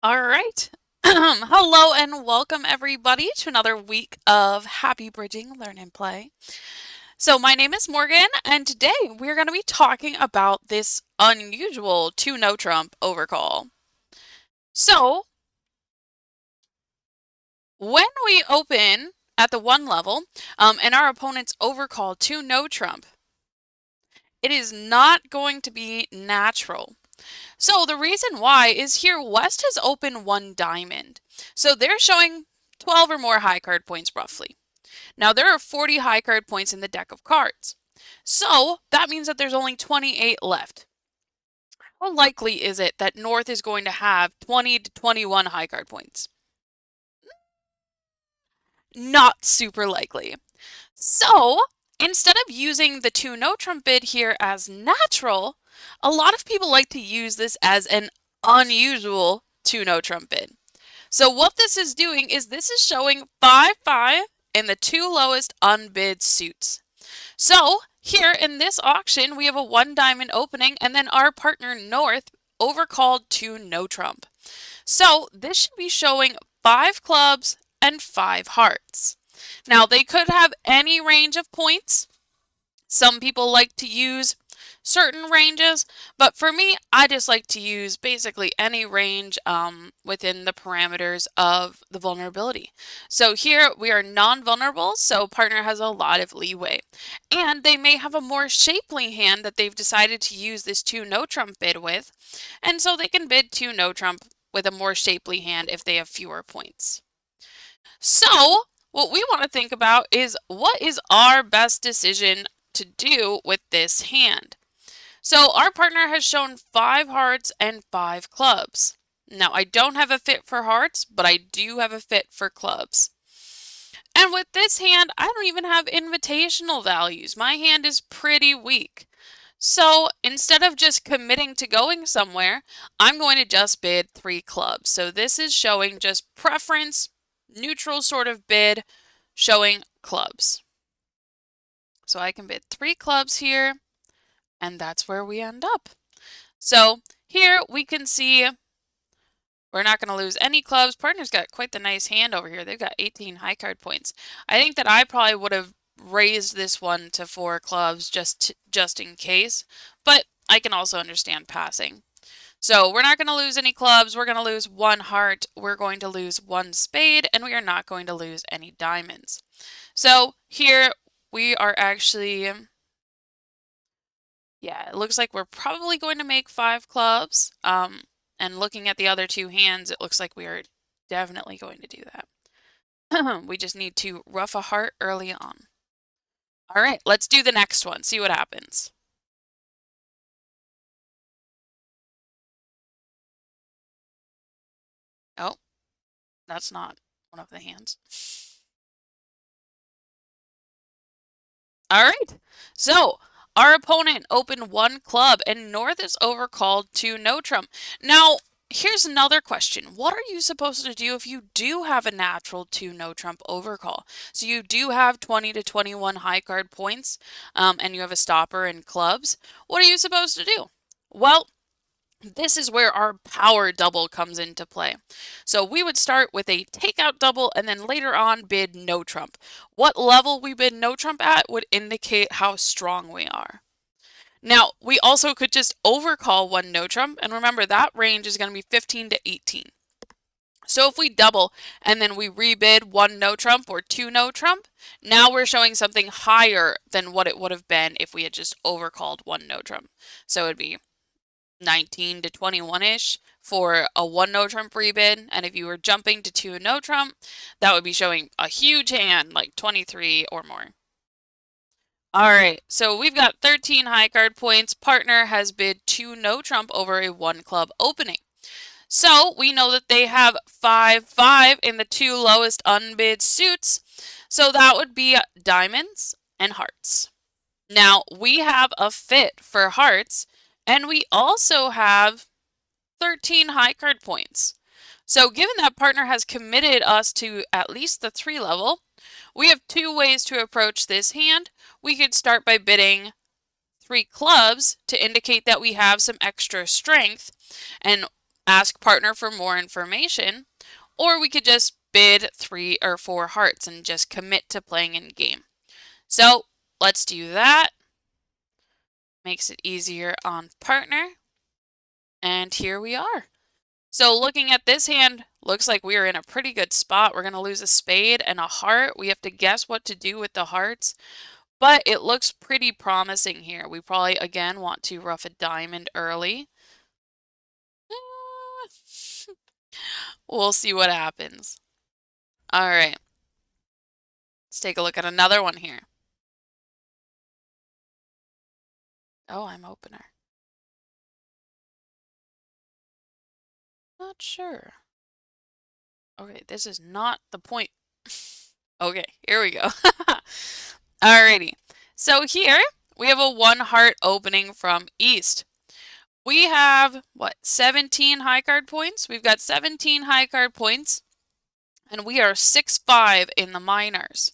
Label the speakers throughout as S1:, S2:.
S1: All right. Hello and welcome everybody to another week of Happy Bridging Learn and Play. So my name is Morgan and today we're going to be talking about this unusual 2 no trump overcall. So when we open at the 1 level and our opponents overcall 2 no trump, it is not going to be natural. So the reason why is here West has opened 1 diamond. So they're showing 12 or more high card points roughly. Now there are 40 high card points in the deck of cards. So that means that there's only 28 left. How likely is it that North is going to have 20 to 21 high card points? Not super likely. So instead of using the 2 no trump bid here as natural, a lot of people like to use this as an unusual 2 no trump bid. So what this is doing is this is showing 5-5 in the 2 lowest unbid suits. So here in this auction, we have a 1 diamond opening and then our partner North overcalled 2 no trump. So this should be showing 5 clubs and 5 hearts. Now they could have any range of points. Some people like to use certain ranges, but for me, I just like to use basically any range within the parameters of the vulnerability. So here we are non-vulnerable, so partner has a lot of leeway. And they may have a more shapely hand that they've decided to use this 2 no trump bid with, and so they can bid 2 no trump with a more shapely hand if they have fewer points. So what we want to think about is what is our best decision to do with this hand. So our partner has shown 5 hearts and 5 clubs. Now I don't have a fit for hearts, but I do have a fit for clubs. And with this hand, I don't even have invitational values. My hand is pretty weak. So instead of just committing to going somewhere, I'm going to just bid 3 clubs. So this is showing just preference, neutral sort of bid, showing clubs. So I can bid 3 clubs here, and that's where we end up. So here we can see we're not going to lose any clubs. Partner's got quite the nice hand over here. They've got 18 high card points. I think that I probably would have raised this one to 4 clubs just in case, but I can also understand passing. So we're not going to lose any clubs. We're going to lose 1 heart. We're going to lose 1 spade, and we are not going to lose any diamonds. So here we are actually, yeah, it looks like we're probably going to make 5 clubs. And looking at the other 2 hands, it looks like we are definitely going to do that. We just need to rough a heart early on. All right, let's do the next one, see what happens. Oh, that's not one of the hands. All right, so our opponent opened 1 club and North is overcalled 2 no trump. Now, here's another question. What are you supposed to do if you do have a natural 2 no trump overcall? So you do have 20 to 21 high card points and you have a stopper and clubs. What are you supposed to do? Well, this is where our power double comes into play. So we would start with a takeout double and then later on bid no trump. What level we bid no trump at would indicate how strong we are. Now, we also could just overcall 1 no trump, and remember that range is going to be 15 to 18. So if we double and then we rebid 1 no trump or 2 no trump, now we're showing something higher than what it would have been if we had just overcalled 1 no trump. So it'd be 19 to 21-ish for a 1 no trump rebid, and if you were jumping to 2 no trump, that would be showing a huge hand, like 23 or more. All right, so we've got 13 high card points. Partner has bid 2 no trump over a 1 club opening. So we know that they have 5-5 in the 2 lowest unbid suits. So that would be diamonds and hearts. Now we have a fit for hearts, and we also have 13 high card points. So given that partner has committed us to at least the 3 level, we have 2 ways to approach this hand. We could start by bidding 3 clubs to indicate that we have some extra strength. And ask partner for more information, or we could just bid 3 or 4 hearts and just commit to playing in game. So let's do that. Makes it easier on partner. And here we are. So looking at this hand, looks like we are in a pretty good spot. We're going to lose a spade and a heart. We have to guess what to do with the hearts. But it looks pretty promising here. We probably, again, want to rough a diamond early. We'll see what happens. All right. Let's take a look at another one here. Oh, I'm opener. Not sure. Okay, this is not the point. Okay, here we go. Alrighty. So here we have a 1 heart opening from East. We have, what, 17 high card points? We've got 17 high card points, and we are 6-5 in the minors.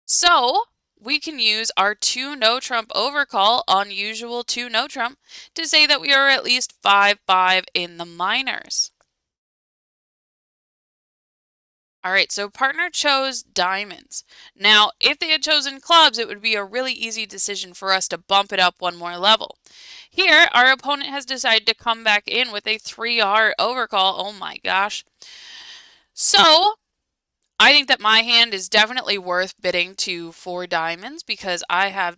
S1: So we can use our 2 no trump overcall on usual 2 no trump to say that we are at least 5-5 in the minors. All right, so partner chose diamonds. Now, if they had chosen clubs, it would be a really easy decision for us to bump it up 1 more level. Here, our opponent has decided to come back in with a 3 heart overcall. Oh my gosh. So, I think that my hand is definitely worth bidding to 4 diamonds because I have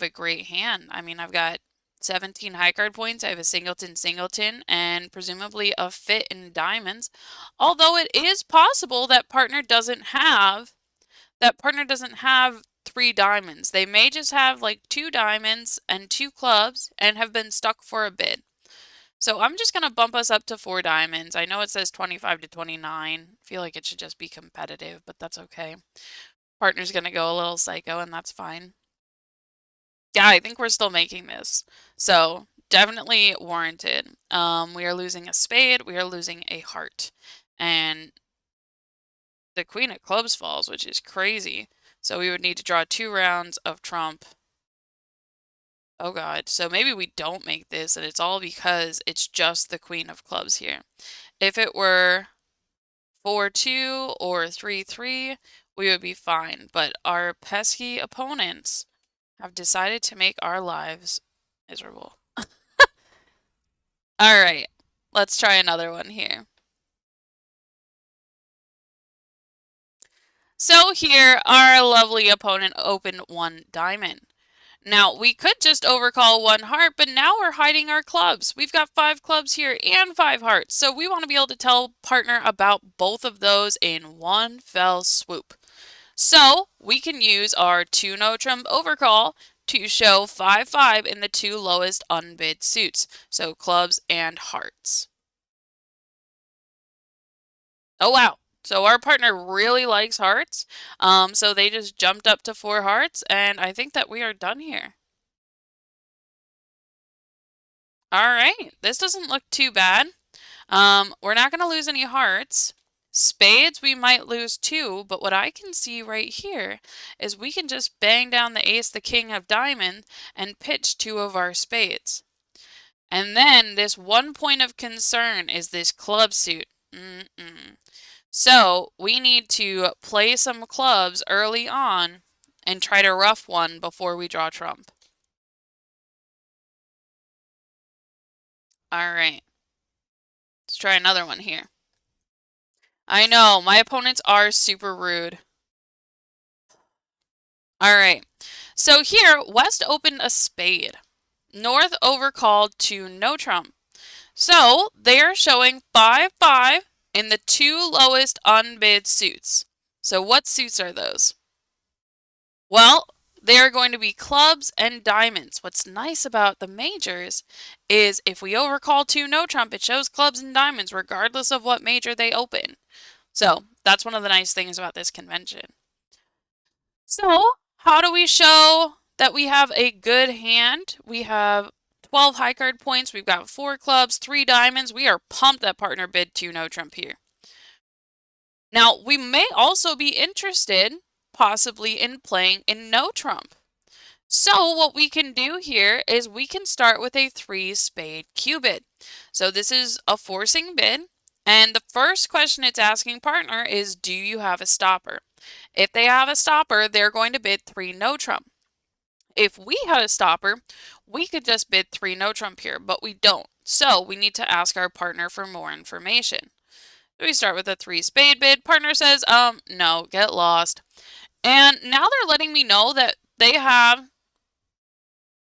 S1: a great hand. I mean, I've got 17 high card points. I have a singleton, and presumably a fit in diamonds. Although it is possible that partner doesn't have 3 diamonds. They may just have like 2 diamonds and 2 clubs and have been stuck for a bid. So I'm just going to bump us up to 4 diamonds. I know it says 25 to 29. I feel like it should just be competitive, but that's okay. Partner's going to go a little psycho, and that's fine. Yeah, I think we're still making this. So definitely warranted. We are losing a spade. We are losing a heart. And the queen of clubs falls, which is crazy. So we would need to draw 2 rounds of trump. Oh god, so maybe we don't make this, and it's all because it's just the queen of clubs here. If it were 4-2 or 3-3, we would be fine, but our pesky opponents have decided to make our lives miserable. Alright, let's try another one here. So here, our lovely opponent opened 1 diamond. Now, we could just overcall 1 heart, but now we're hiding our clubs. We've got 5 clubs here and 5 hearts, so we want to be able to tell partner about both of those in one fell swoop. So, we can use our 2 no trump overcall to show 5-5 in the 2 lowest unbid suits, so clubs and hearts. Oh wow. So our partner really likes hearts. So they just jumped up to 4 hearts, and I think that we are done here. All right, this doesn't look too bad. We're not going to lose any hearts. Spades, we might lose 2, but what I can see right here is we can just bang down the ace, the king of diamond, and pitch 2 of our spades. And then this 1 point of concern is this club suit. So we need to play some clubs early on and try to rough one before we draw trump. All right. Let's try another one here. I know, my opponents are super rude. All right. So here, West opened a spade. North overcalled to no trump. So they are showing 5-5 in the 2 lowest unbid suits. So what suits are those? Well, they are going to be clubs and diamonds. What's nice about the majors is if we overcall 2 no trump, it shows clubs and diamonds regardless of what major they open. So that's one of the nice things about this convention. So how do we show that we have a good hand? We have 12 high card points. We've got 4 clubs, 3 diamonds. We are pumped that partner bid 2 no trump here. Now, we may also be interested possibly in playing in no trump. So what we can do here is we can start with a 3-spade cue bid. So this is a forcing bid, and the first question it's asking partner is, do you have a stopper? If they have a stopper, they're going to bid 3 no trump. If we had a stopper, we could just bid 3 no trump here, but we don't. So we need to ask our partner for more information. We start with a 3-spade bid. Partner says, no, get lost. And now they're letting me know that they have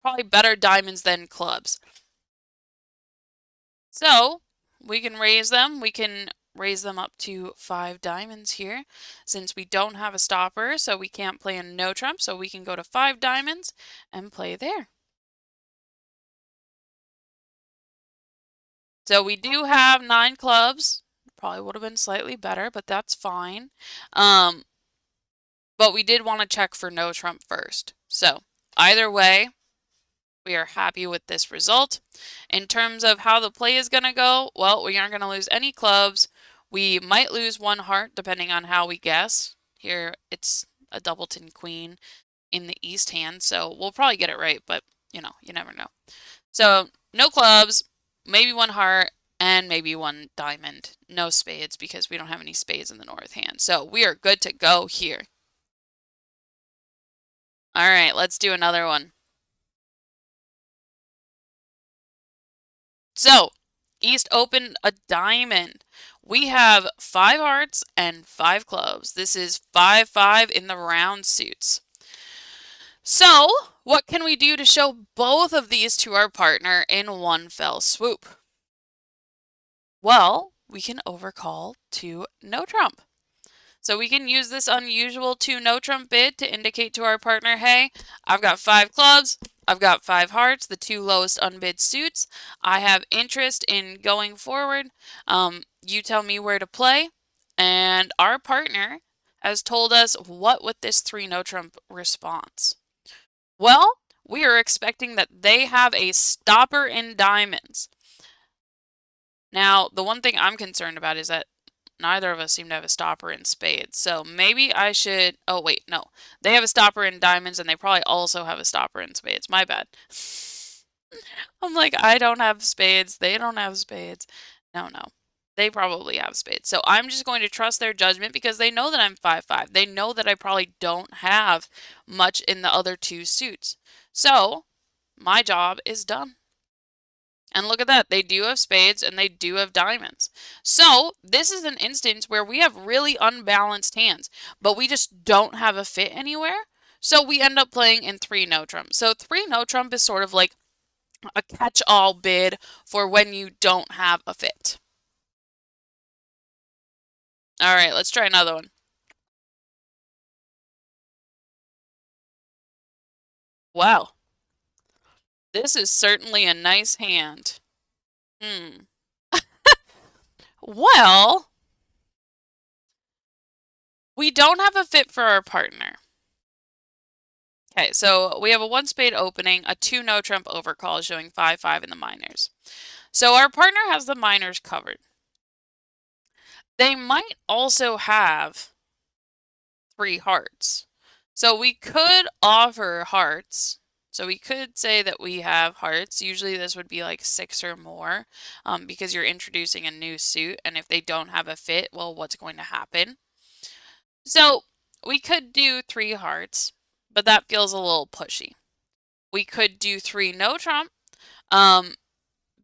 S1: probably better diamonds than clubs. So we can raise them. We can raise them up to 5 diamonds here. Since we don't have a stopper, so we can't play a no trump, so we can go to 5 diamonds and play there. So we do have 9 clubs. Probably would have been slightly better, but that's fine. But we did want to check for no trump first. So either way, we are happy with this result. In terms of how the play is going to go, well, we aren't going to lose any clubs. We might lose 1 heart depending on how we guess. Here it's a doubleton queen in the east hand, so we'll probably get it right, but you never know. So no clubs, maybe 1 heart, and maybe 1 diamond. No spades because we don't have any spades in the north hand. So we are good to go here. All right, let's do another one. So, East opened a diamond. We have 5 hearts and 5 clubs. This is 5-5 in the round suits. So, what can we do to show both of these to our partner in one fell swoop? Well, we can overcall to no trump. So we can use this unusual 2 no trump bid to indicate to our partner, hey, I've got 5 clubs, I've got 5 hearts, the 2 lowest unbid suits. I have interest in going forward. You tell me where to play. And our partner has told us what with this 3 no trump response. Well, we are expecting that they have a stopper in diamonds. Now, the one thing I'm concerned about is that neither of us seem to have a stopper in spades. So maybe I should... Oh, wait, no. They have a stopper in diamonds, and they probably also have a stopper in spades. My bad. I'm like, I don't have spades. They don't have spades. No. They probably have spades. So I'm just going to trust their judgment because they know that I'm 5-5. They know that I probably don't have much in the other 2 suits. So my job is done. And look at that, they do have spades and they do have diamonds. So this is an instance where we have really unbalanced hands, but we just don't have a fit anywhere. So we end up playing in 3 no trump. So 3 no trump is sort of like a catch-all bid for when you don't have a fit. All right, let's try another one. Wow. This is certainly a nice hand. Well, we don't have a fit for our partner. Okay, so we have a 1 spade opening, a 2 no trump overcall showing 5-5 in the minors. So our partner has the minors covered. They might also have 3 hearts. So we could offer hearts. So we could say that we have hearts. Usually this would be like 6 or more because you're introducing a new suit. And if they don't have a fit, well, what's going to happen? So we could do 3 hearts, but that feels a little pushy. We could do 3 no trump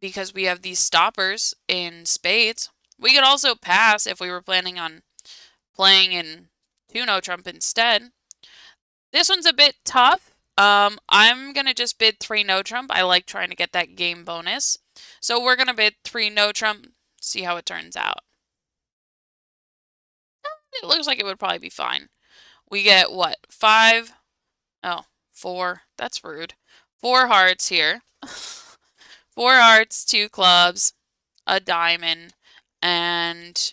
S1: because we have these stoppers in spades. We could also pass if we were planning on playing in 2 no trump instead. This one's a bit tough. I'm going to just bid 3 no trump. I like trying to get that game bonus. So we're going to bid 3 no trump, see how it turns out. It looks like it would probably be fine. We get what? 5? Oh, 4. That's rude. 4 hearts here. 4 hearts, 2 clubs, a diamond, and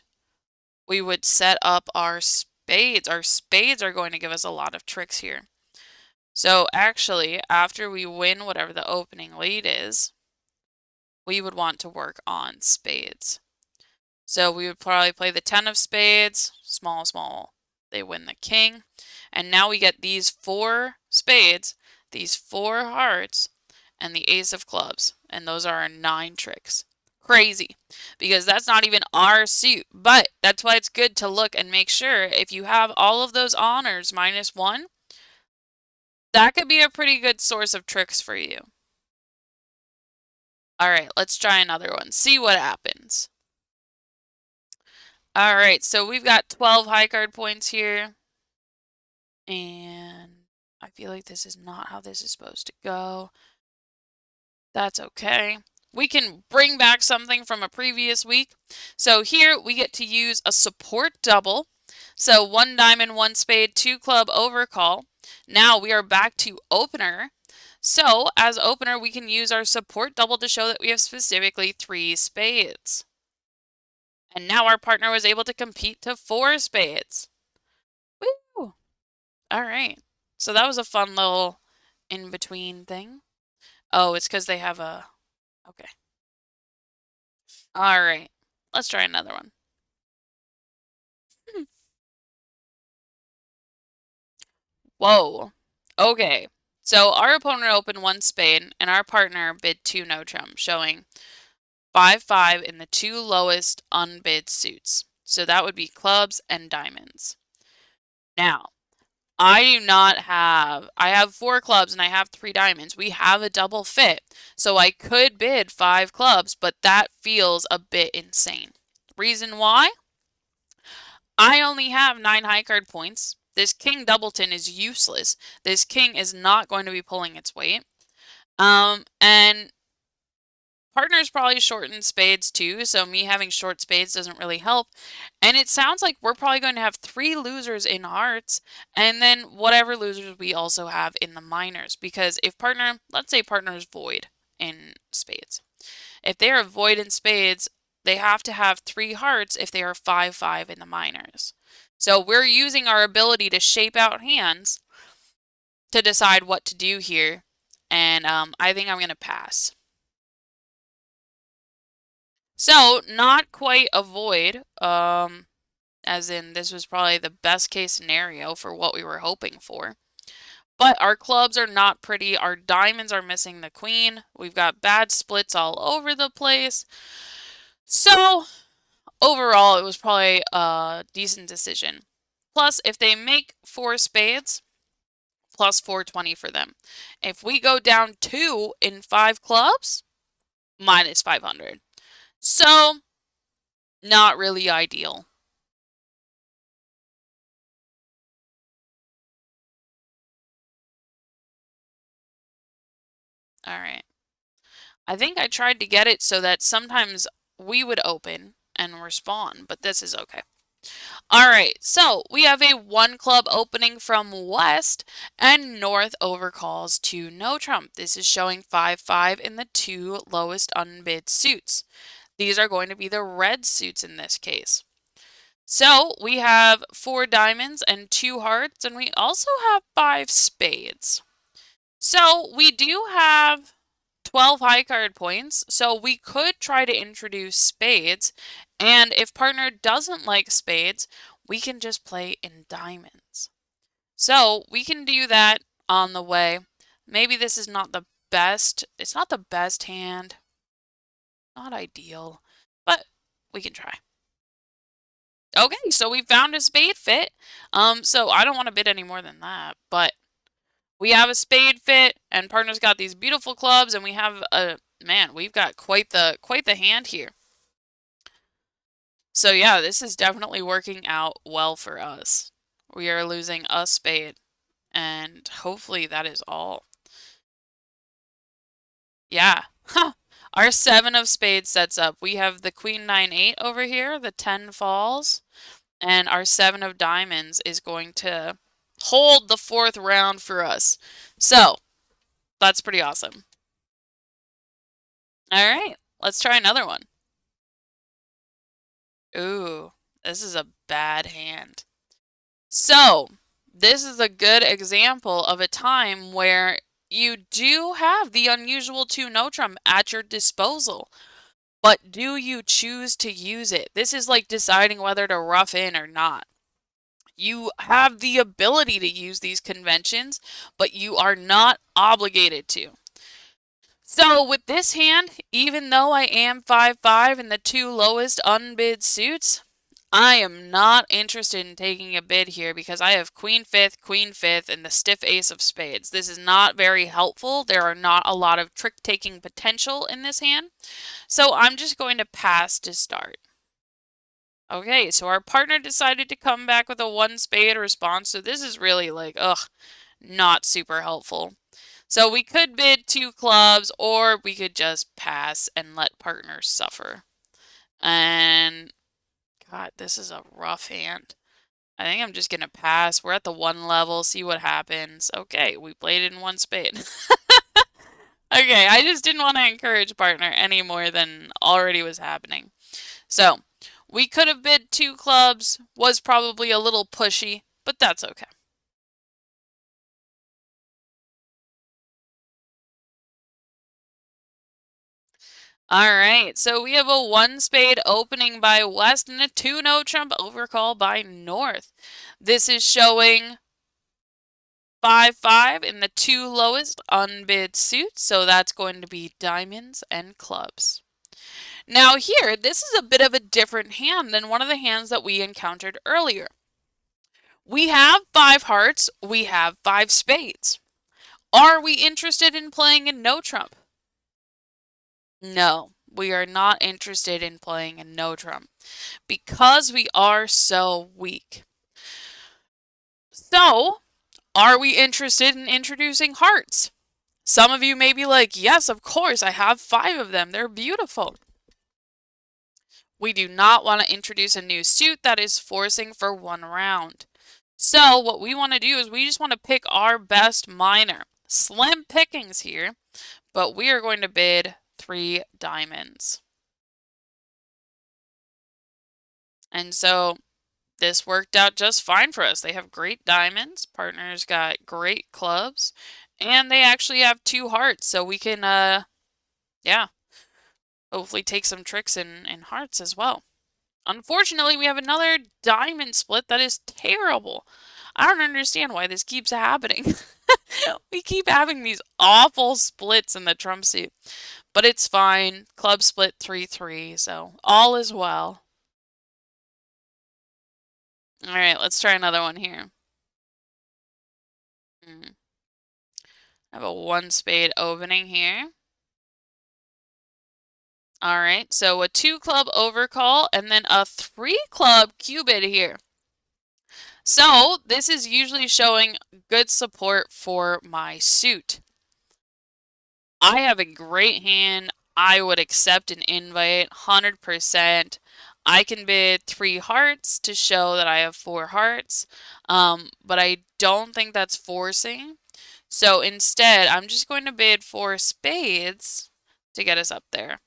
S1: we would set up our spades. Our spades are going to give us a lot of tricks here. So actually, after we win whatever the opening lead is, we would want to work on spades. So we would probably play the 10 of spades, small, they win the king. And now we get these 4 spades these 4 hearts, and the ace of clubs. And those are our 9 tricks. Crazy, because that's not even our suit. But that's why it's good to look and make sure if you have all of those honors -1, that could be a pretty good source of tricks for you. All right, let's try another one. See what happens. All right, so we've got 12 high card points here. And I feel like this is not how this is supposed to go. That's okay. We can bring back something from a previous week. So here we get to use a support double. So 1 diamond, 1 spade, 2 club overcall. Now we are back to opener. So as opener, we can use our support double to show that we have specifically 3 spades. And now our partner was able to compete to 4 spades. Woo! All right. So that was a fun little in-between thing. Oh, it's because they have a... Okay. All right. Let's try another one. Whoa. Okay. So our opponent opened 1 spade, and our partner bid 2 no trump, showing 5-5 in the 2 lowest unbid suits. So that would be clubs and diamonds. Now, I have 4 clubs and I have 3 diamonds. We have a double fit. So I could bid 5 clubs, but that feels a bit insane. Reason why? I only have 9 high card points. This king doubleton is useless. This king is not going to be pulling its weight. And partner's probably short in spades too, so me having short spades doesn't really help. And it sounds like we're probably going to have 3 losers in hearts, and then whatever losers we also have in the minors. Because if partner, let's say partner's void in spades. If they are void in spades, they have to have 3 hearts if they are 5-5 in the minors. So we're using our ability to shape out hands to decide what to do here. And I think I'm going to pass. So, not quite a void, as in this was probably the best case scenario for what we were hoping for. But our clubs are not pretty. Our diamonds are missing the queen. We've got bad splits all over the place. So, overall, it was probably a decent decision. Plus, if they make 4 spades, plus 420 for them. If we go down 2 in 5 clubs, minus 500. So, not really ideal. All right. I think I tried to get it so that sometimes we would open and respond, but this is okay. All right, so we have a 1 club opening from west, and north overcalls to no trump. This is showing 5-5 in the 2 lowest unbid suits. These are going to be the red suits in this case. So we have 4 diamonds and 2 hearts, and we also have 5 spades. So we do have 12 high card points, so we could try to introduce spades, and if partner doesn't like spades, we can just play in diamonds. So we can do that on the way. Maybe this is not the best, it's not the best hand, not ideal, but we can try. Okay, so we found a spade fit, so I don't want to bid any more than that, but we have a spade fit, and partner's got these beautiful clubs, and we have a man. We've got quite the hand here. So yeah, this is definitely working out well for us. We are losing a spade, and hopefully that is all. Yeah, our 7 of spades sets up. We have the queen 9-8 over here, the 10 falls, and our 7 of diamonds is going to hold the 4th round for us. So, that's pretty awesome. All right, let's try another one. Ooh, this is a bad hand. So, this is a good example of a time where you do have the unusual 2 no trump at your disposal. But do you choose to use it? This is like deciding whether to rough in or not. You have the ability to use these conventions, but you are not obligated to. So with this hand, even though I am 5-5 in the two lowest unbid suits, I am not interested in taking a bid here because I have queen fifth, and the stiff ace of spades. This is not very helpful. There are not a lot of trick-taking potential in this hand. So I'm just going to pass to start. Okay, so our partner decided to come back with a one spade response. So this is really like, not super helpful. So we could bid two clubs, or we could just pass and let partners suffer. And God, this is a rough hand. I think I'm just gonna pass. We're at the one level, see what happens. Okay, we played in one spade. Okay, I just didn't want to encourage partner any more than already was happening. So, we could have bid two clubs, was probably a little pushy, but that's okay. Alright, so we have a one spade opening by West and a two no trump overcall by North. This is showing 5-5 in the two lowest unbid suits, so that's going to be diamonds and clubs. Now here, this is a bit of a different hand than one of the hands that we encountered earlier. We have 5 hearts, we have 5 spades. Are we interested in playing a no trump? No, we are not interested in playing a no trump because we are so weak. So, are we interested in introducing hearts? Some of you may be like, yes, of course, I have 5 of them. They're beautiful. We do not want to introduce a new suit that is forcing for one round. So what we want to do is we just want to pick our best minor. Slim pickings here, but we are going to bid 3 diamonds. And so this worked out just fine for us. They have great diamonds, partners got great clubs, and they actually have 2 hearts, so we can, yeah, hopefully take some tricks in hearts as well. Unfortunately, we have another diamond split that is terrible. I don't understand why this keeps happening. We keep having these awful splits in the trump suit. But it's fine. Club split 3-3, so all is well. Alright, let's try another one here. I have a one spade opening here. Alright, so a 2 club overcall and then a 3 club cubed here. So this is usually showing good support for my suit. I have a great hand. I would accept an invite 100%. I can bid 3 hearts to show that I have 4 hearts, but I don't think that's forcing. So instead, I'm just going to bid 4 spades to get us up there.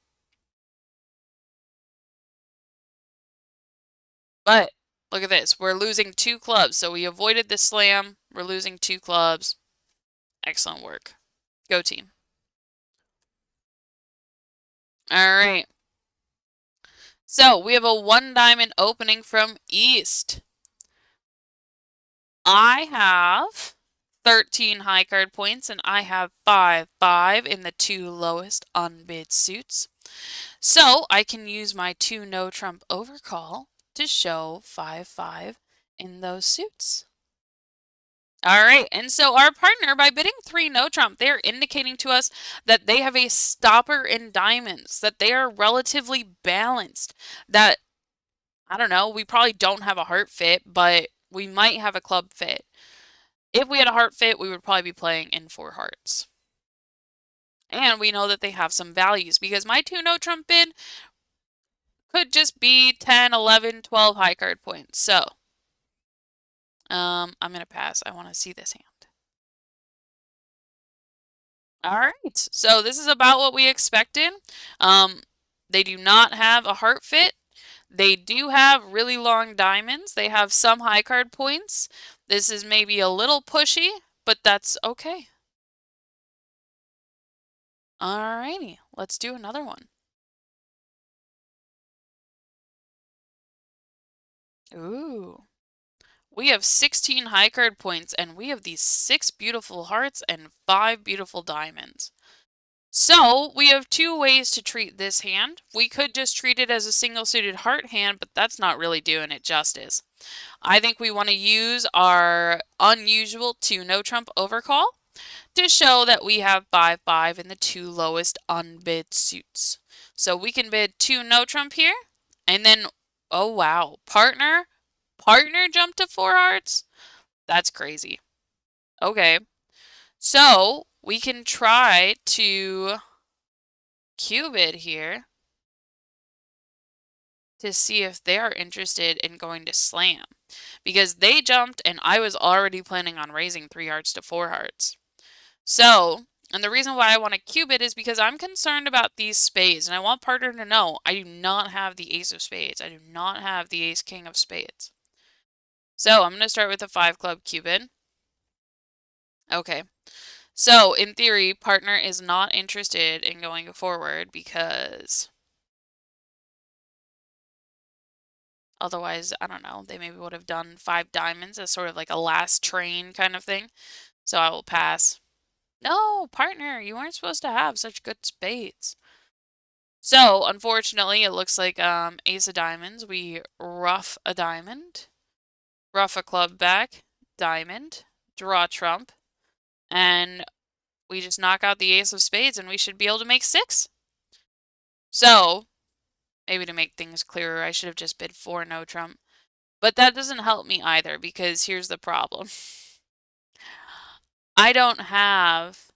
S1: But look at this. We're losing 2 clubs, so we avoided the slam. We're losing 2 clubs. Excellent work. Go team. All right. So we have a 1 diamond opening from East. I have 13 high card points and I have 5-5 in the 2 lowest unbid suits. So I can use my 2 no trump overcall to show 5-5 in those suits. All right, and so our partner, by bidding 3 no trump, they are indicating to us that they have a stopper in diamonds, that they are relatively balanced, that, I don't know, we probably don't have a heart fit, but we might have a club fit. If we had a heart fit, we would probably be playing in 4 hearts. And we know that they have some values, because my 2 no trump bid could just be 10, 11, 12 high card points. So, I'm going to pass. I want to see this hand. All right, so this is about what we expected. They do not have a heart fit. They do have really long diamonds. They have some high card points. This is maybe a little pushy, but that's okay. Alrighty, let's do another one. Ooh, We have 16 high card points, and we have these 6 beautiful hearts and 5 beautiful diamonds. So, we have 2 ways to treat this hand. We could just treat it as a single suited heart hand, but that's not really doing it justice. I think we want to use our unusual 2 no trump overcall to show that we have 5-5 in the 2 lowest unbid suits. So we can bid 2 no trump here, and then, oh wow, partner jumped to 4 hearts? That's crazy. Okay, so we can try to Q-bid here to see if they are interested in going to slam, because they jumped and I was already planning on raising 3 hearts to 4 hearts. So, and the reason why I want to Q-bid is because I'm concerned about these spades, and I want partner to know I do not have the ace of spades. I do not have the ace king of spades. So I'm going to start with a 5 club Q-bid. Okay. So, in theory, partner is not interested in going forward because otherwise, I don't know, they maybe would have done 5 diamonds as sort of like a last train kind of thing. So I will pass. No, partner, you weren't supposed to have such good spades. So, unfortunately, it looks like ace of diamonds. We ruff a diamond, ruff a club back, diamond, draw trump, and we just knock out the ace of spades and we should be able to make 6. So, maybe to make things clearer, I should have just bid 4 no trump. But that doesn't help me either, because here's the problem. I don't have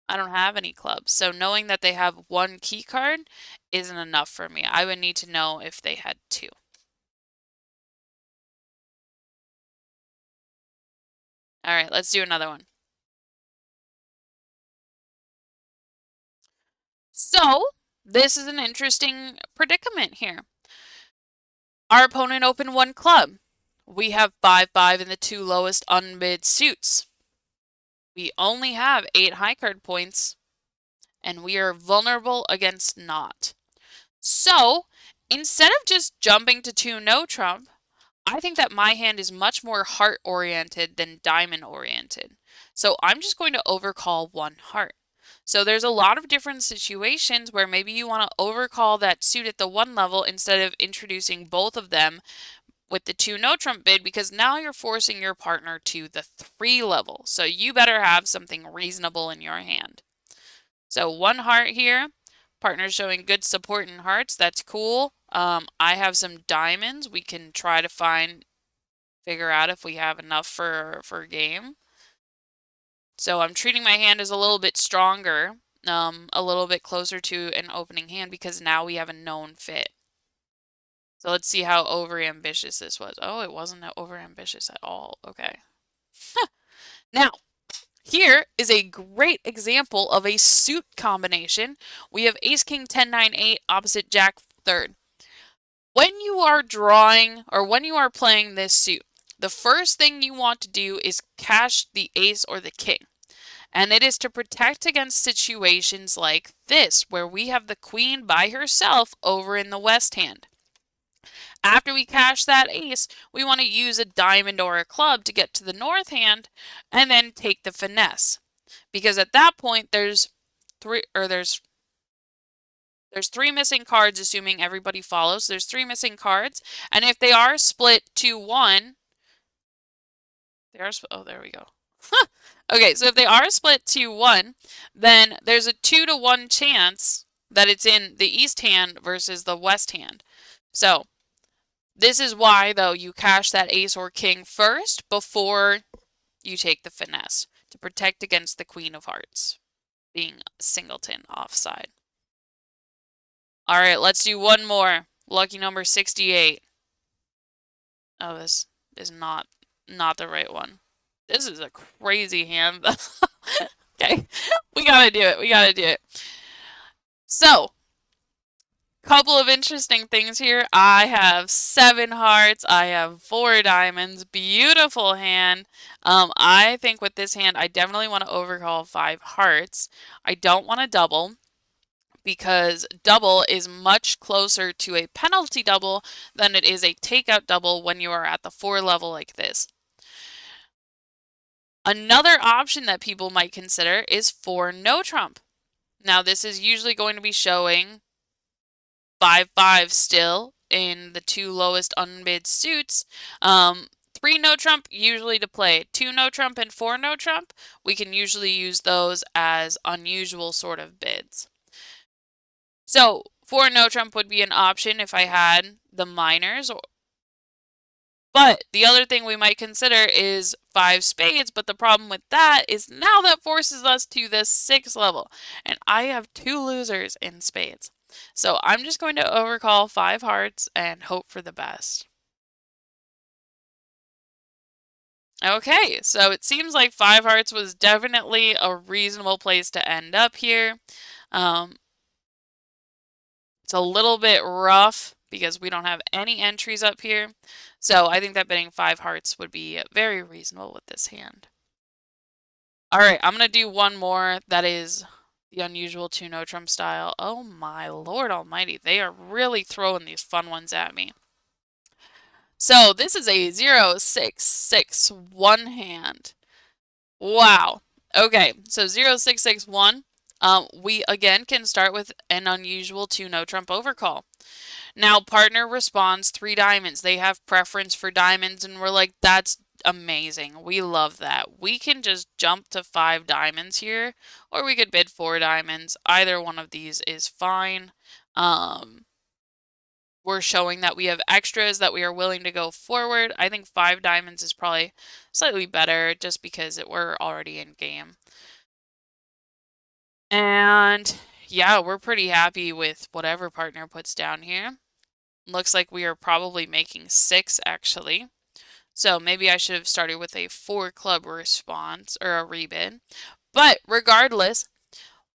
S1: any clubs, so knowing that they have 1 key card isn't enough for me. I would need to know if they had 2. Alright, let's do another one. So, this is an interesting predicament here. Our opponent opened 1 club. We have 5-5 in the 2 lowest unbid suits. We only have 8 high card points, and we are vulnerable against not. So, instead of just jumping to 2 no trump, I think that my hand is much more heart oriented than diamond oriented. So I'm just going to overcall 1 heart. So there's a lot of different situations where maybe you want to overcall that suit at the 1 level instead of introducing both of them with the 2 no trump bid, because now you're forcing your partner to the 3 level. So you better have something reasonable in your hand. So 1 heart here. Partner's showing good support in hearts. That's cool. I have some diamonds. We can try to figure out if we have enough for game. So I'm treating my hand as a little bit stronger, a little bit closer to an opening hand, because now we have a known fit. So let's see how overambitious this was. Oh, it wasn't overambitious at all. Okay. Now, here is a great example of a suit combination. We have ace king 10 9 8 opposite jack third. When you are drawing, or when you are playing this suit, the first thing you want to do is cash the ace or the king. And it is to protect against situations like this, where we have the queen by herself over in the west hand. After we cash that ace, we want to use a diamond or a club to get to the north hand and then take the finesse. Because at that point, there's 3 missing cards, assuming everybody follows. There's 3 missing cards, and if they are split 2-1, oh, there we go. Okay, so if they are split 2-1, then there's a 2-1 chance that it's in the east hand versus the west hand. So this is why, though, you cash that ace or king first before you take the finesse, to protect against the queen of hearts being singleton offside. All right, let's do one more. Lucky number 68. Oh, this is not the right one. This is a crazy hand. Okay, we gotta do it. So, couple of interesting things here. I have 7 hearts. I have 4 diamonds. Beautiful hand. I think with this hand, I definitely want to overcall 5 hearts. I don't want to double, because double is much closer to a penalty double than it is a takeout double when you are at the 4 level like this. Another option that people might consider is 4 no trump. Now this is usually going to be showing 5-5 still in the 2 lowest unbid suits. 3 no trump usually to play. 2 no trump and 4 no trump, we can usually use those as unusual sort of bids. So 4 no trump would be an option if I had the minors. But the other thing we might consider is 5 spades, but the problem with that is now that forces us to the 6th level, and I have 2 losers in spades. So I'm just going to overcall 5 hearts and hope for the best. Okay, so it seems like 5 hearts was definitely a reasonable place to end up here. It's a little bit rough because we don't have any entries up here. So I think that betting 5 hearts would be very reasonable with this hand. All right, I'm going to do one more that is the unusual 2 no trump style. Oh my lord almighty, they are really throwing these fun ones at me. So this is a 0-6-6-1 hand. Wow. Okay, so 0-6-6-1. We again can start with an unusual 2 no trump overcall. Now partner responds 3 diamonds. They have preference for diamonds, and we're like, that's amazing. We love that. We can just jump to 5 diamonds here, or we could bid 4 diamonds. Either one of these is fine. We're showing that we have extras, that we are willing to go forward. I think 5 diamonds is probably slightly better just because we're already in game. And yeah, we're pretty happy with whatever partner puts down here. Looks like we are probably making 6 actually. So maybe I should have started with a 4 club response or a rebid. But regardless,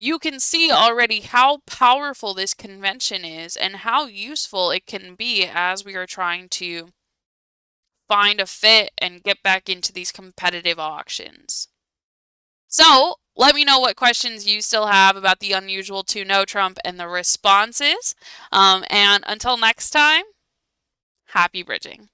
S1: you can see already how powerful this convention is and how useful it can be as we are trying to find a fit and get back into these competitive auctions. So let me know what questions you still have about the unusual 2 no trump and the responses. And until next time, happy bridging.